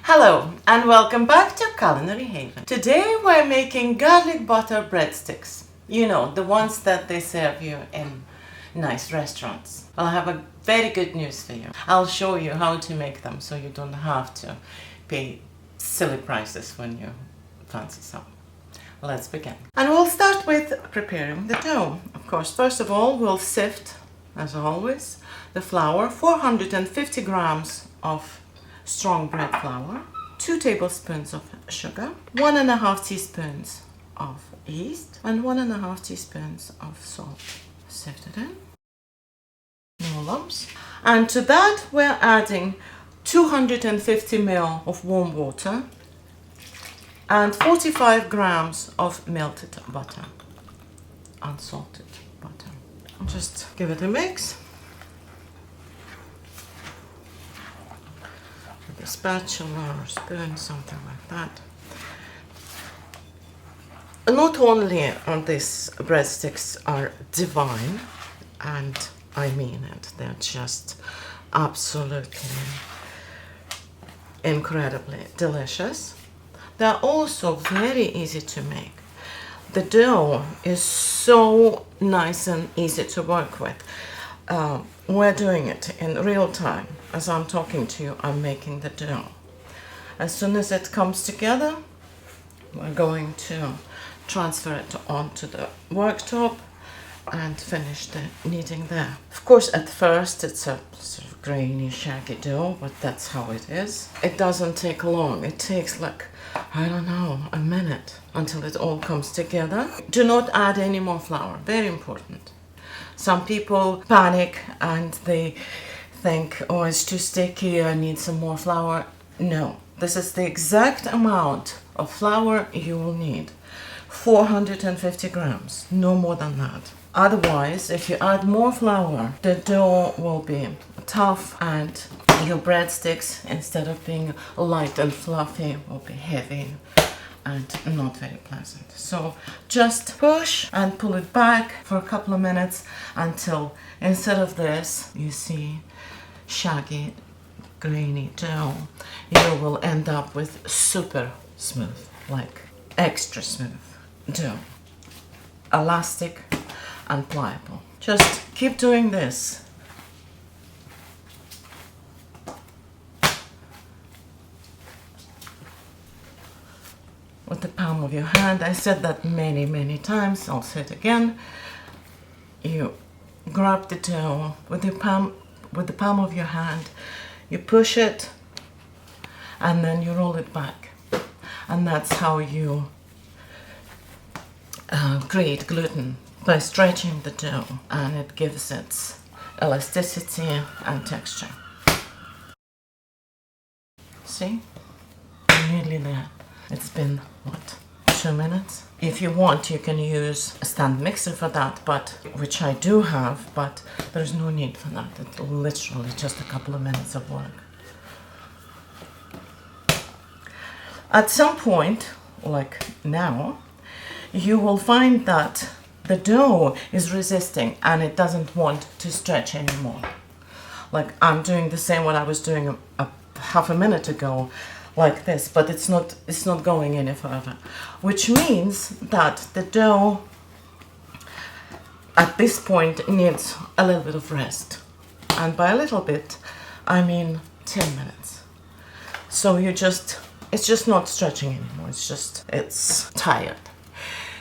Hello and welcome back to Culinary Haven. Today we're making garlic butter breadsticks. You know, the ones that they serve you in nice restaurants. Well, I have a very good news for you. I'll show you how to make them so you don't have to pay silly prices when you fancy some. Let's begin. And we'll start with preparing the dough. Of course, first of all, we'll sift, as always, the flour, 450 grams of strong bread flour, 2 tablespoons of sugar, 1.5 teaspoons of yeast, and 1.5 teaspoons of salt. Sift it in, no lumps. And to that we're adding 250 ml of warm water and 45 grams of melted butter, unsalted butter. I'll just give it a mix. A spatula or spoon, something like that. Not only are these breadsticks are divine, and I mean it, they're just absolutely incredibly delicious. They're also very easy to make. The dough is so nice and easy to work with. We're doing it in real time. As I'm talking to you, I'm making the dough. As soon as it comes together, we're going to transfer it onto the worktop and finish the kneading there. Of course, at first it's a sort of grainy, shaggy dough, but that's how it is. It doesn't take long. It takes like, I don't know, a minute until it all comes together. Do not add any more flour. Very important. Some people panic and they think, oh, it's too sticky, I need some more flour. No, this is the exact amount of flour you will need. 450 grams, no more than that. Otherwise, if you add more flour, the dough will be tough and your breadsticks, instead of being light and fluffy, will be heavy and not very pleasant. So just push and pull it back for a couple of minutes until instead of this, you see shaggy, grainy dough, you will end up with super smooth, like extra smooth dough, elastic and pliable. Just keep doing this. With the palm of your hand. I said that many times, I'll say it again. You grab the dough with the palm of your hand, you push it and then you roll it back, and that's how you create gluten, by stretching the dough, and it gives its elasticity and texture. See, I'm nearly there. It's been, what, 2 minutes? If you want, you can use a stand mixer for that, which I do have, but there's no need for that. It's literally just a couple of minutes of work. At some point, like now, you will find that the dough is resisting and it doesn't want to stretch anymore. Like I'm doing the same what I was doing a half a minute ago, like this, but it's not going any further, which means that the dough at this point needs a little bit of rest, and by a little bit I mean 10 minutes. So it's just not stretching anymore, it's tired.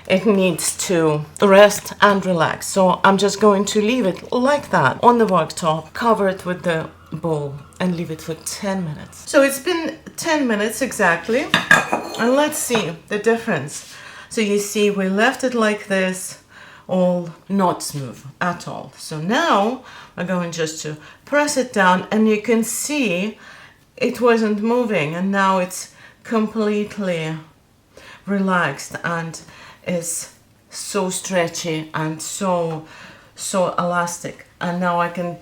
It needs to rest and relax. So I'm just going to leave it like that on the worktop, cover it with the bowl and leave it for 10 minutes. So it's been 10 minutes exactly, and let's see the difference. So you see we left it like this, all not smooth at all. So now we're going just to press it down, and you can see it wasn't moving, and now it's completely relaxed and is so stretchy and so elastic, and now I can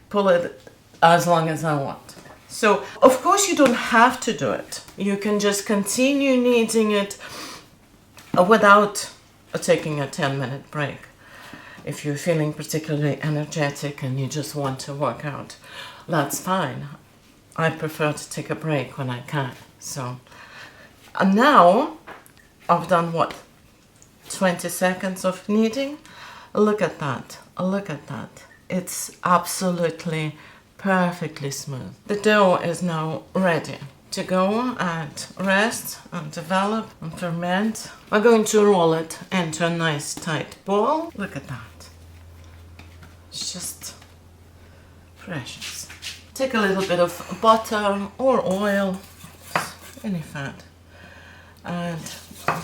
pull it as long as I want. So of course you don't have to do it. You can just continue kneading it without taking a 10-minute break. If you're feeling particularly energetic and you just want to work out, that's fine. I prefer to take a break when I can. So, and now I've done what? 20 seconds of kneading. Look at that. Look at that. It's absolutely perfectly smooth. The dough is now ready to go and rest and develop and ferment. We're going to roll it into a nice tight ball. Look at that. It's just precious. Take a little bit of butter or oil, any fat, and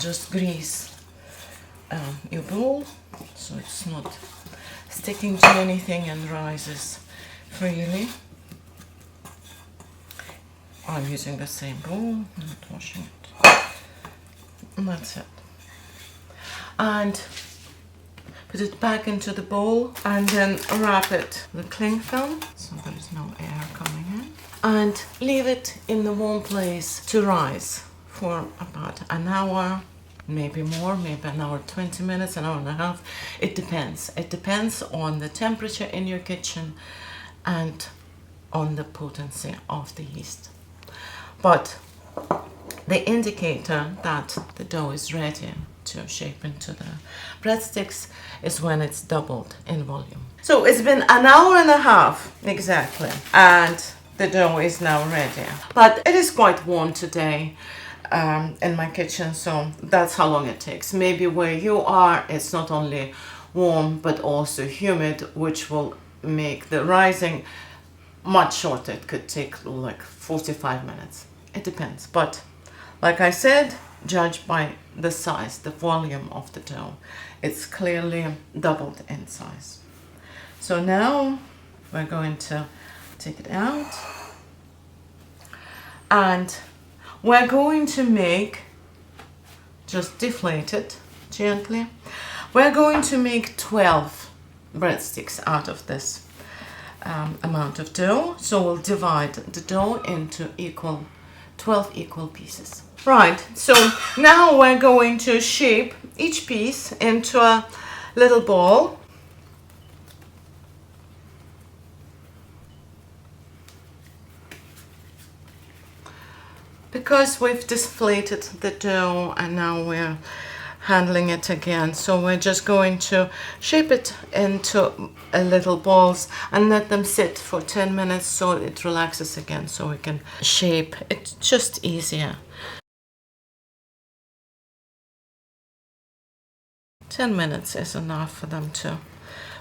just grease your bowl so it's not sticking to anything and rises freely. I'm using the same bowl, not washing it. And that's it. And put it back into the bowl and then wrap it with cling film so there is no air coming in. And leave it in the warm place to rise for about an hour, maybe more, maybe an hour, 20 minutes, an hour and a half. It depends. It depends on the temperature in your kitchen and on the potency of the yeast. But the indicator that the dough is ready to shape into the breadsticks is when it's doubled in volume. So it's been an hour and a half exactly, and the dough is now ready. But it is quite warm today in my kitchen, so that's how long it takes. Maybe where you are, it's not only warm but also humid, which will make the rising much shorter. It could take like 45 minutes. It depends, but like I said, judge by the size, the volume of the dough. It's clearly doubled in size. So now we're going to take it out and we're going to make, just deflate it gently, we're going to make 12 breadsticks out of this amount of dough. So we'll divide the dough into 12 equal pieces. Right, so now we're going to shape each piece into a little ball. Because we've deflated the dough and now we're handling it again, so we're just going to shape it into little balls and let them sit for 10 minutes so it relaxes again, so we can shape. It's just easier. 10 minutes is enough for them to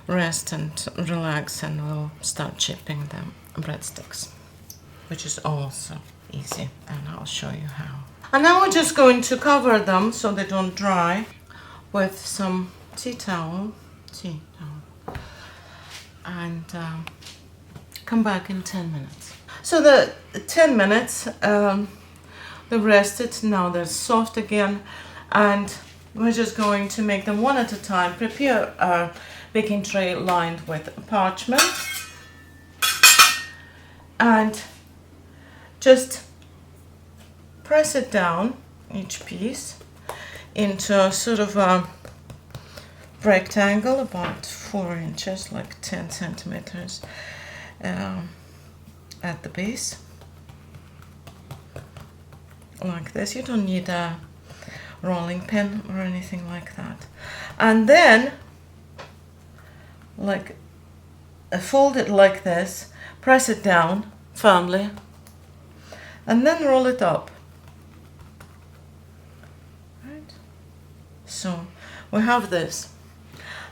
rest and relax, and we'll start shaping the breadsticks, which is also easy, and I'll show you how. And now we're just going to cover them so they don't dry with some tea towel, and come back in 10 minutes. So the 10 minutes, they've rested, now they're soft again, and we're just going to make them one at a time. Prepare a baking tray lined with parchment and just press it down, each piece, into a sort of a rectangle about 4 inches, like 10 centimeters at the base, like this. You don't need a rolling pin or anything like that. And then, like, fold it like this, press it down firmly, and then roll it up. So we have this.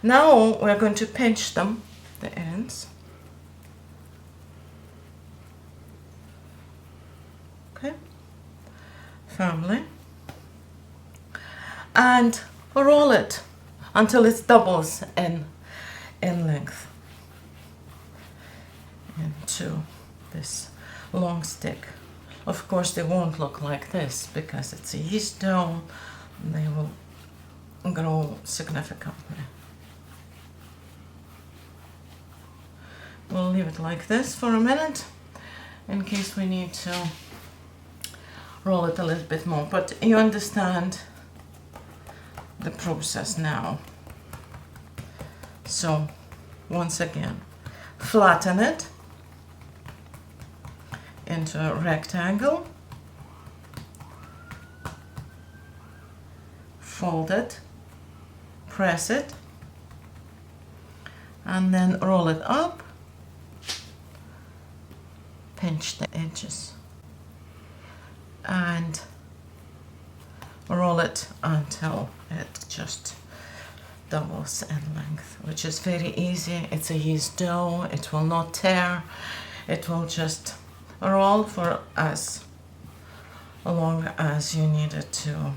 Now we're going to pinch them, the ends. Okay, firmly. And roll it until it doubles in length into this long stick. Of course, they won't look like this because it's a yeast dough. They will grow significantly. We'll leave it like this for a minute in case we need to roll it a little bit more, but you understand the process now. So once again, flatten it into a rectangle, fold it, press it, and then roll it up, pinch the edges, and roll it until it just doubles in length, which is very easy. It's a yeast dough, it will not tear, it will just roll for as long as you need it to,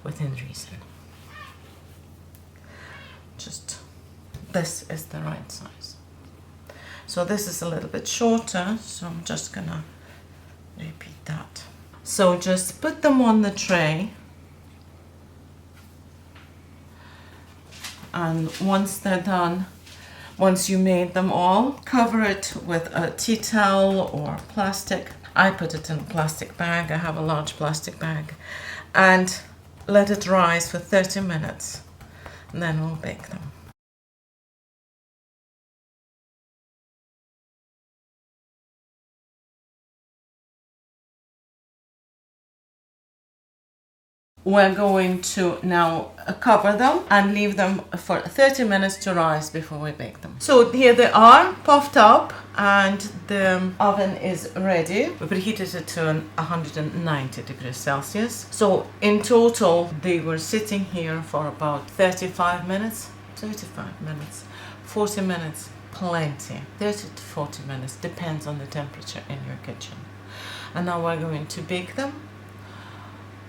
within reason. Just, this is the right size. So this is a little bit shorter, so I'm just gonna repeat that. So just put them on the tray, and once they're done, once you made them all, cover it with a tea towel or plastic. I put it in a plastic bag, I have a large plastic bag, and let it rise for 30 minutes, and then we'll bake them. We're going to now cover them and leave them for 30 minutes to rise before we bake them. So here they are, puffed up, and the oven is ready. We preheated it to 190 degrees Celsius. So in total, they were sitting here for about 35 minutes, 40 minutes, plenty. 30 to 40 minutes, depends on the temperature in your kitchen. And now we're going to bake them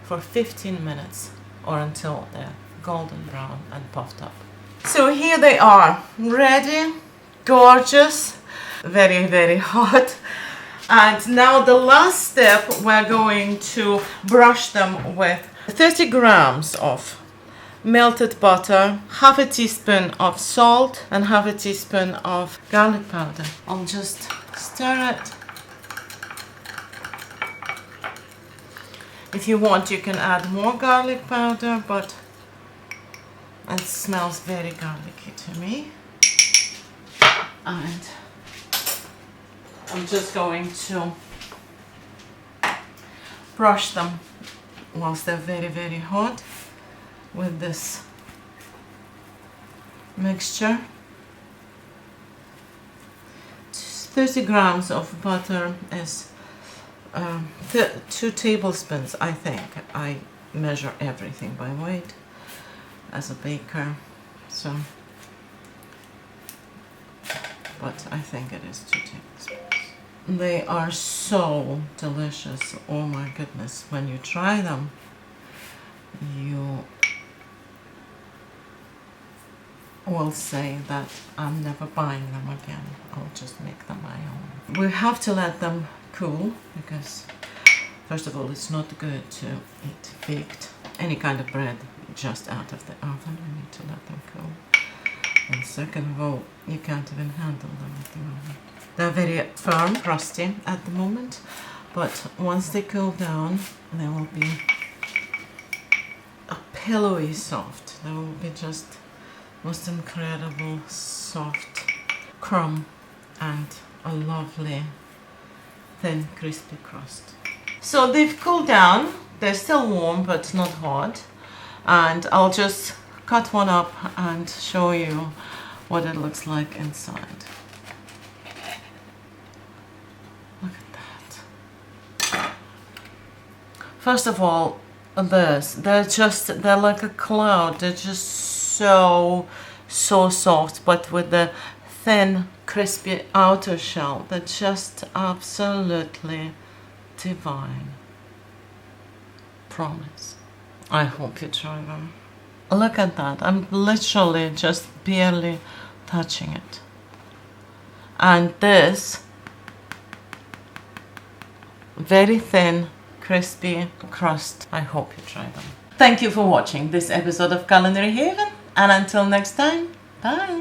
for 15 minutes or until they're golden brown and puffed up. So here they are, ready, gorgeous, very, very hot. And now the last step, we're going to brush them with 30 grams of melted butter, half a teaspoon of salt, and half a teaspoon of garlic powder. I'll just stir it. If you want, you can add more garlic powder, but it smells very garlicky to me. And I'm just going to brush them whilst they're very, very hot with this mixture. 30 grams of butter is 2 tablespoons, I think. I measure everything by weight as a baker, so, but I think it is 2 tablespoons. They are so delicious. Oh my goodness, when you try them, you will say that I'm never buying them again. I'll just make them my own. We have to let them cool, because first of all, it's not good to eat baked, any kind of bread, just out of the oven. You need to let them cool. And second of all, you can't even handle them at the moment. They're very firm, crusty at the moment, but once they cool down, they will be a pillowy soft. They will be just most incredible soft crumb and a lovely thin crispy crust. So they've cooled down, they're still warm but not hot, and I'll just cut one up and show you what it looks like inside. Look at that. First of all, they're like a cloud. They're just so soft, but with the thin crispy outer shell, they're just absolutely divine. Promise. I hope you try them. Look at that. I'm literally just barely touching it. And this very thin crispy crust. I hope you try them. Thank you for watching this episode of Culinary Haven, and until next time, bye.